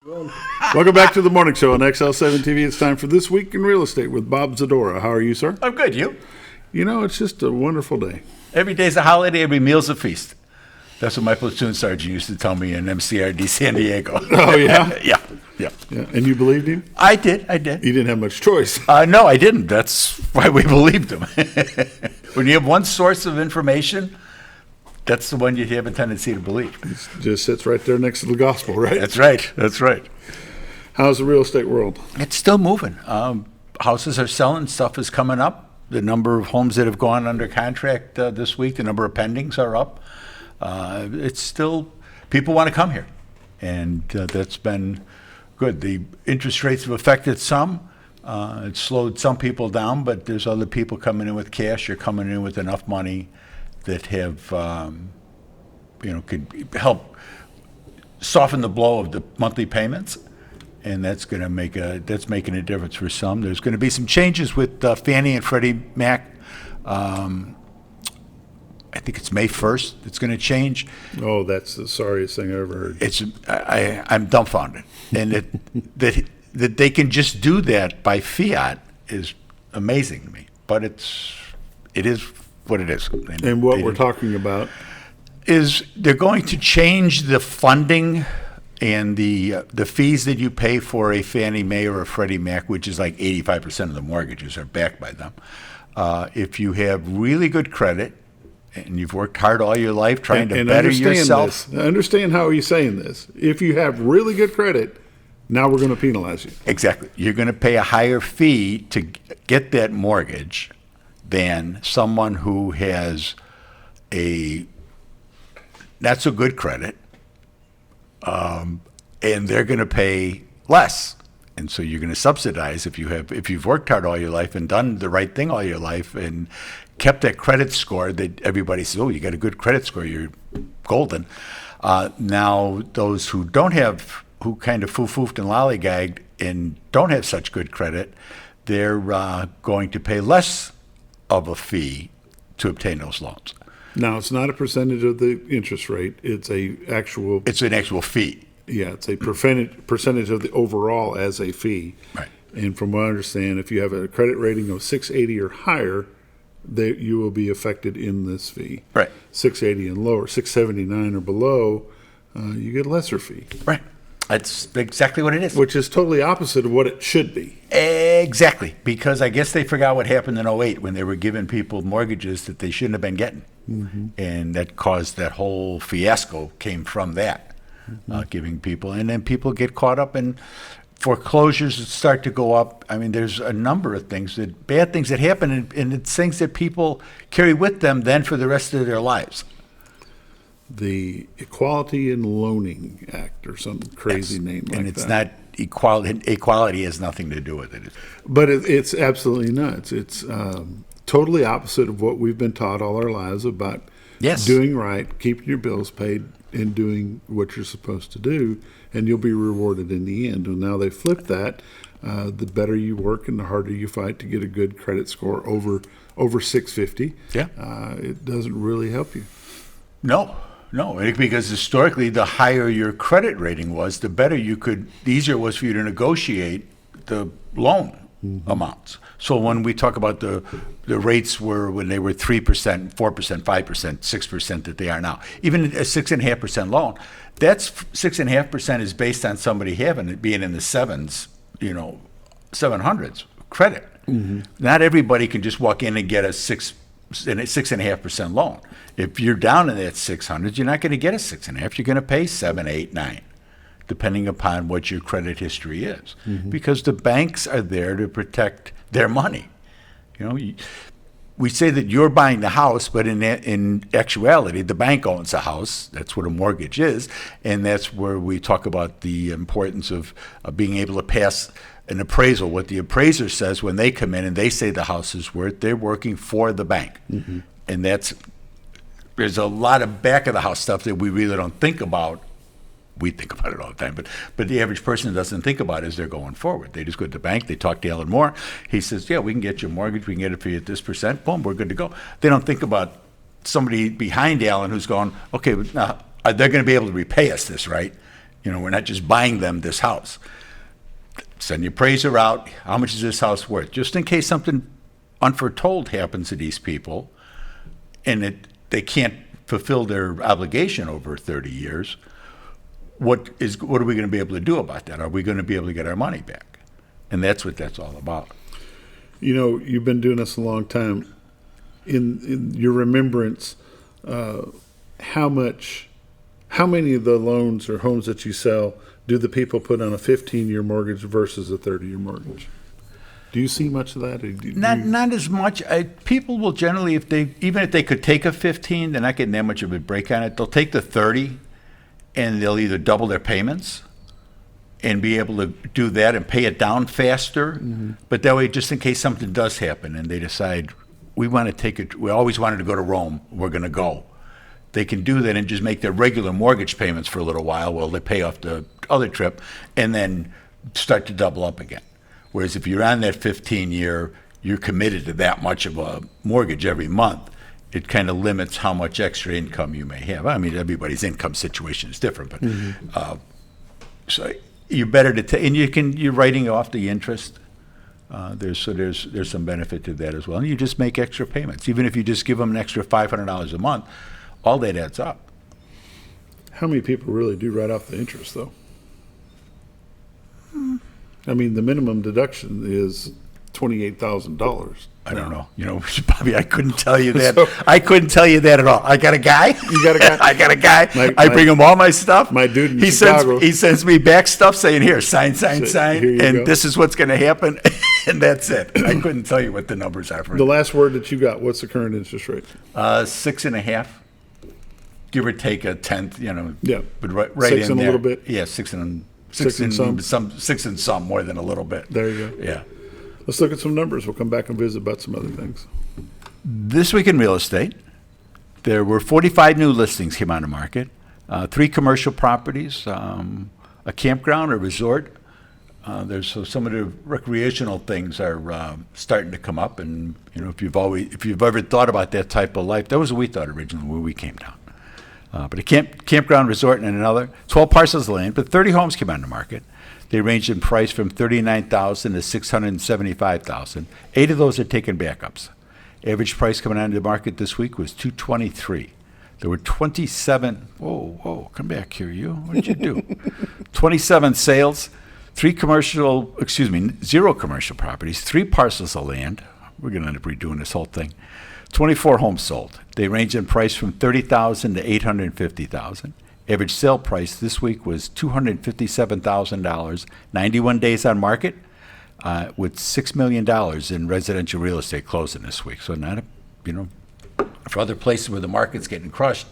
Welcome back to the morning show on XL7 TV. It's time for This Week in Real Estate with Bob Zadora. How are you, sir? I'm good. You? You know, it's just a wonderful day. Every day's a holiday. Every meal's a feast. That's what my platoon sergeant used to tell me in MCRD San Diego. Oh, yeah? Yeah. And you believed him? I did. You didn't have much choice. No, I didn't. That's why we believed him. When you have one source of information, that's the one you have a tendency to believe. It just sits right there next to the gospel, right? That's right. How's the real estate world? It's still moving. Houses are selling. Stuff is coming up. The number of homes that have gone under contract this week, the number of pendings are up. It's still, people want to come here. And that's been good. The interest rates have affected some. It slowed some people down, but there's other people coming in with cash. You're coming in with enough money that have, could help soften the blow of the monthly payments. And that's making a difference for some. There's going to be some changes with Fannie and Freddie Mac. I think it's May 1st. It's going to change. Oh, that's the sorriest thing I ever heard. I'm dumbfounded, and that they can just do that by fiat is amazing to me. But it is what it is. And what we're talking about is they're going to change the funding and the fees that you pay for a Fannie Mae or a Freddie Mac, which is like 85% of the mortgages are backed by them. If you have really good credit and you've worked hard all your life trying to better yourself. Understand how he's saying this. If you have really good credit, now we're going to penalize you. Exactly. You're going to pay a higher fee to get that mortgage than someone who has a not so good credit. And they're going to pay less, and so you're going to subsidize if you've worked hard all your life and done the right thing all your life and kept that credit score that everybody says, oh, you got a good credit score, you're golden. Now those who don't have, who kind of foo-foofed and lollygagged and don't have such good credit, they're going to pay less of a fee to obtain those loans. Now, it's not a percentage of the interest rate. It's an actual fee. Yeah, it's a percentage of the overall as a fee. Right. And from what I understand, if you have a credit rating of 680 or higher, you will be affected in this fee. Right. 680 and lower, 679 or below, you get a lesser fee. Right. That's exactly what it is. Which is totally opposite of what it should be. Exactly. Because I guess they forgot what happened in 2008 when they were giving people mortgages that they shouldn't have been getting. Mm-hmm. And that caused that whole fiasco came from that, giving people. And then people get caught up in foreclosures that start to go up. I mean, there's a number of bad things that happen, and it's things that people carry with them then for the rest of their lives. The Equality in Loaning Act or some crazy name like that. And it's not equality. Equality has nothing to do with it. But it's absolutely nuts. It's totally opposite of what we've been taught all our lives about doing right, keeping your bills paid, and doing what you're supposed to do, and you'll be rewarded in the end. And now they flipped that. The better you work and the harder you fight to get a good credit score over 650, it doesn't really help you. No, because historically, the higher your credit rating was, the easier it was for you to negotiate the loan amounts. So when we talk about the rates were when they were 3%, 4%, 5%, 6% that they are now, even a 6.5% loan, that's 6.5% is based on somebody having it being in the 700s credit. Mm-hmm. Not everybody can just walk in and get a 6.5% loan. If you're down in that 600s, you're not going to get a 6.5. You're going to pay 7, 8, 9, depending upon what your credit history is, because the banks are there to protect their money. We say that you're buying the house, but in actuality, the bank owns the house. That's what a mortgage is, and that's where we talk about the importance of being able to pass an appraisal. What the appraiser says when they come in and they say the house is worth, they're working for the bank, and there's a lot of back of the house stuff that we really don't think about. We think about it all the time, but the average person doesn't think about it as they're going forward. They just go to the bank, they talk to Alan Moore. He says, yeah, we can get you a mortgage, we can get it for you at this percent. Boom, we're good to go. They don't think about somebody behind Alan who's going, okay, now, they're going to be able to repay us this, right? We're not just buying them this house. Send the appraiser out. How much is this house worth? Just in case something unforetold happens to these people and they can't fulfill their obligation over 30 years, what are we going to be able to do about that? Are we going to be able to get our money back? And that's what that's all about. You've been doing this a long time. In your remembrance, how many of the loans or homes that you sell do the people put on a 15-year mortgage versus a 30-year mortgage? Do you see much of that? Not as much. People will generally, even if they could take a 15, they're not getting that much of a break on it. They'll take the 30, and they'll either double their payments and be able to do that and pay it down faster. Mm-hmm. But that way, just in case something does happen and they decide, we always wanted to go to Rome, we're going to go. They can do that and just make their regular mortgage payments for a little while they pay off the other trip and then start to double up again. Whereas if you're on that 15-year, you're committed to that much of a mortgage every month. It kind of limits how much extra income you may have. I mean, everybody's income situation is different, but mm-hmm. So you're better to take, and you're writing off the interest. There's some benefit to that as well. And you just make extra payments, even if you just give them an extra $500 a month. All that adds up. How many people really do write off the interest, though? I mean, the minimum deduction is $28,000. I don't know. Bobby, I couldn't tell you that. I couldn't tell you that at all. I got a guy. You got a guy? I got a guy. I bring him all my stuff. My dude in Chicago. He sends me back stuff saying, here, sign, and go. This is what's going to happen, and that's it. I couldn't tell you what the numbers are for the last word that you got. What's the current interest rate? 6.5. Give or take a tenth, Yeah. But right six in and there. a little bit. Yeah, six and some more than a little bit. There you go. Yeah. Let's look at some numbers. We'll come back and visit about some other things. This week in real estate, there were 45 new listings came on the market, 3 commercial properties, a campground, a resort. So some of the recreational things are starting to come up, and if you've ever thought about that type of life, that was what we thought originally when we came down. But a campground, resort, and another 12 parcels of land, but 30 homes came on the market. They ranged in price from $39,000 to $675,000. 8 of those are taken backups. Average price coming onto the market this week was $223,000. There were 27. Whoa! Come back here, you. What did you do? 27 sales, 0 commercial properties, 3 parcels of land. We're going to end up redoing this whole thing. 24 homes sold. They range in price from $30,000 to $850,000. Average sale price this week was $257,000. 91 days on market, with $6 million in residential real estate closing this week. So not for other places where the market's getting crushed,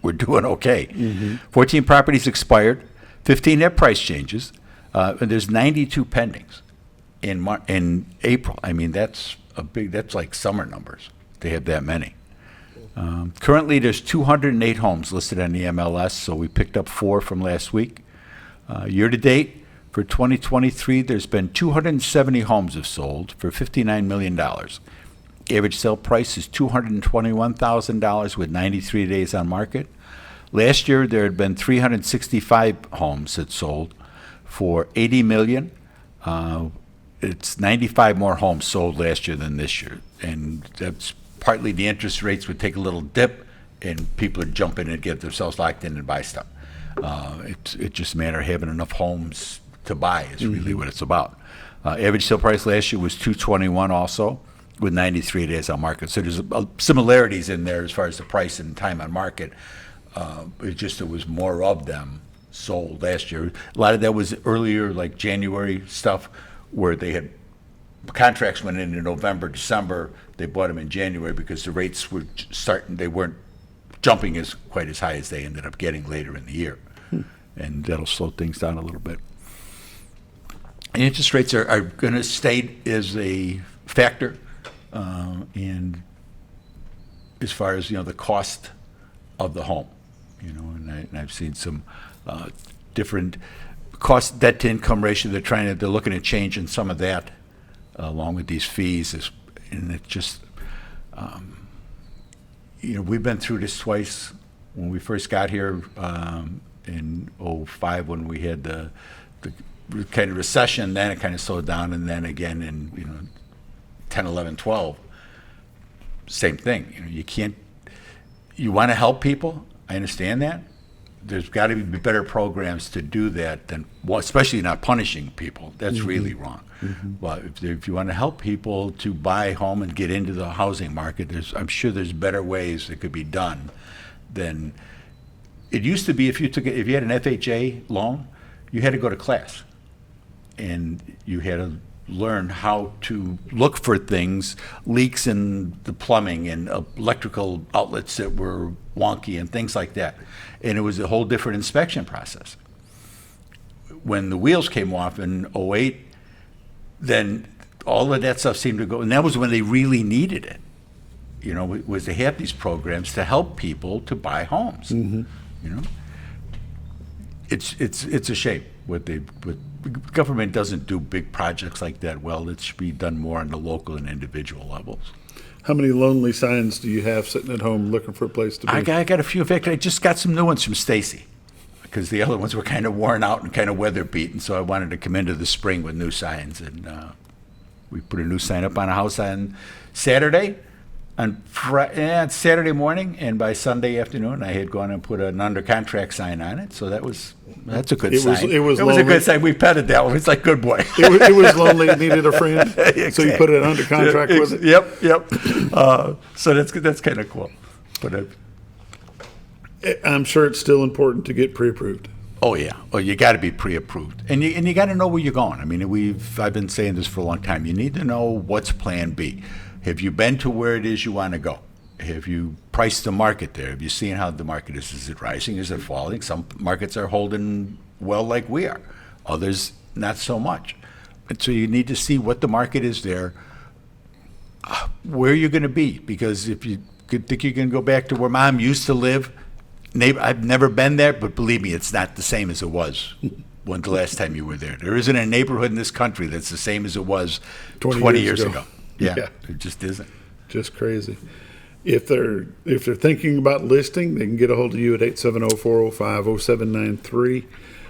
we're doing okay. Mm-hmm. 14 properties expired, 15 net price changes, and there's 92 pendings in April. I mean, that's like summer numbers to have that many. Currently, there's 208 homes listed on the MLS, so we picked up 4 from last week. Year to date, for 2023, there's been 270 homes have sold for $59 million. Average sale price is $221,000 with 93 days on market. Last year, there had been 365 homes that sold for $80 million. It's 95 more homes sold last year than this year, and that's partly the interest rates would take a little dip, and people would jump in and get themselves locked in and buy stuff. It's just a matter of having enough homes to buy is really what it's about. Average sale price last year was $221 also, with 93 days on market. So there's similarities in there as far as the price and time on market. There was more of them sold last year. A lot of that was earlier, like January stuff, where they had contracts went in November, December. They bought them in January because the rates were starting. They weren't jumping quite as high as they ended up getting later in the year, and that'll slow things down a little bit. And interest rates are going to stay as a factor, and as far as the cost of the home, and I've seen some different cost debt to income ratio. They're looking at changing some of that along with these fees. And it just, we've been through this twice when we first got here, in '05 when we had the kind of recession. Then it kind of slowed down, and then again in 10, 11, 12. Same thing. You can't. You want to help people. I understand that. There's got to be better programs to do that than, well, especially not punishing people. That's really wrong. Well, if you want to help people to buy a home and get into the housing market, I'm sure there's better ways that could be done than it used to be. If you had an FHA loan, you had to go to class, and you had to learn how to look for things, leaks in the plumbing and electrical outlets that were wonky and things like that. And it was a whole different inspection process. When the wheels came off in '08, then all of that stuff seemed to go, and that was when they really needed it. Was to have these programs to help people to buy homes. It's a shame what government doesn't do big projects like that well. It should be done more on the local and individual levels. How many lonely signs do you have sitting at home looking for a place to be? I got a few. In fact, I just got some new ones from Stacy because the other ones were kind of worn out and kind of weather beaten. So I wanted to come into the spring with new signs, and we put a new sign up on a house on Saturday. On Saturday morning, and by Sunday afternoon, I had gone and put an under contract sign on it. So that's a good sign. It was a good sign. We petted that one. It's like, good boy. It was lonely. It needed a friend. Exactly. So you put it under contract with it. Yep. So that's kind of cool. But I'm sure it's still important to get pre-approved. Oh yeah. Oh, you got to be pre-approved, and you got to know where you're going. I mean, I've been saying this for a long time. You need to know what's Plan B. Have you been to where it is you want to go? Have you priced the market there? Have you seen how the market is? Is it rising? Is it falling? Some markets are holding well like we are. Others, not so much. And so you need to see what the market is there, where you're going to be. Because if you think you can go back to where Mom used to live, I've never been there, but believe me, it's not the same as it was when the last time you were there. There isn't a neighborhood in this country that's the same as it was 20 years ago. Yeah, it just isn't. Just crazy. If they're thinking about listing, they can get a hold of you at 870-405-0793.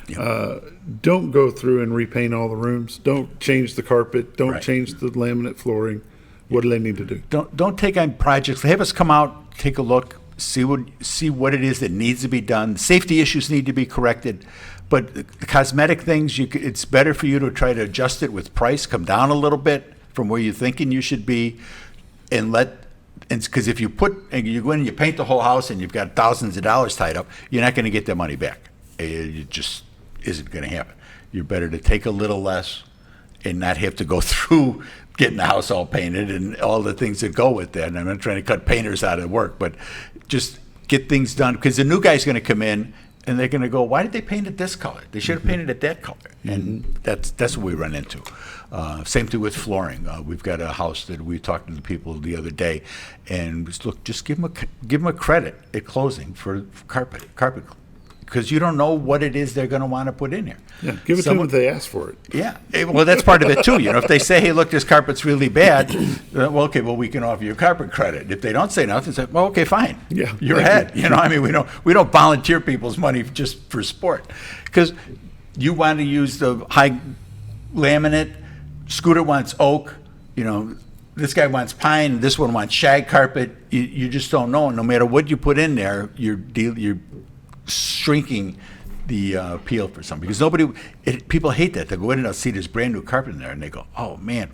Yep. Don't go through and repaint all the rooms. Don't change the carpet. Don't change the laminate flooring. What do they need to do? Don't take on projects. Have us come out, take a look, see what it is that needs to be done. Safety issues need to be corrected. But the cosmetic things, it's better for you to try to adjust it with price, come down a little bit from where you're thinking you should be, and because if you go in and you paint the whole house and you've got thousands of dollars tied up, you're not going to get that money back. It just isn't going to happen. You're better to take a little less and not have to go through getting the house all painted and all the things that go with that. And I'm not trying to cut painters out of work, but just get things done, because the new guy's going to come in and they're going to go, why did they paint it this color? They should have painted it that color. And that's what we run into. Same thing with flooring. We've got a house that we talked to the people the other day, and look, just give them a credit at closing for carpet, because you don't know what it is they're going to want to put in here. Yeah, give it to them if they ask for it. Yeah, well, that's part of it too. If they say, hey, look, this carpet's really bad, we can offer you carpet credit. If they don't say nothing, say, well, okay, fine. Yeah, you're ahead. We don't volunteer people's money just for sport, because you want to use the high laminate. Scooter wants oak. This guy wants pine. This one wants shag carpet. You just don't know. No matter what you put in there, you're shrinking the appeal for something, because people hate that. They go in and they'll see this brand new carpet in there and they go, oh man,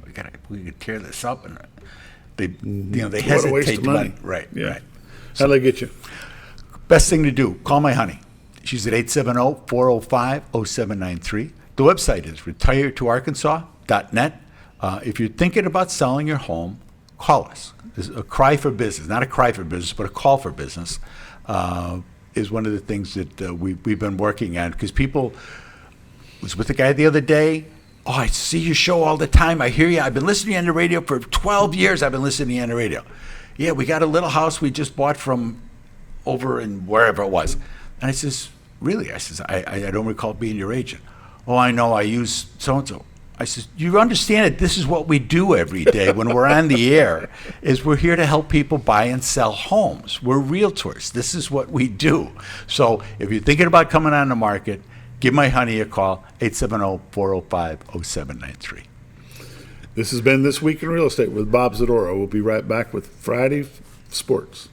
we could tear this up, and they hesitate to money. Right. How'd they get you? Best thing to do, call my honey. She's at 870-405-0793. The website is retiretoarkansas.net. If you're thinking about selling your home, call us. There's a cry for business, not a cry for business, but a call for business. Is one of the things that we've been working on, because people was with a guy the other day. Oh, I see your show all the time. I hear you. I've been listening on the radio for 12 years. I've been listening on the radio. Yeah, we got a little house we just bought from over in wherever it was. And I says, really? I says, I don't recall being your agent. Oh, I know. I use so-and-so. I said, you understand that this is what we do every day when we're on the air, is we're here to help people buy and sell homes. We're realtors. This is what we do. So if you're thinking about coming on the market, give my honey a call, 870-405-0793. This has been This Week in Real Estate with Bob Zadora. We'll be right back with Friday Sports.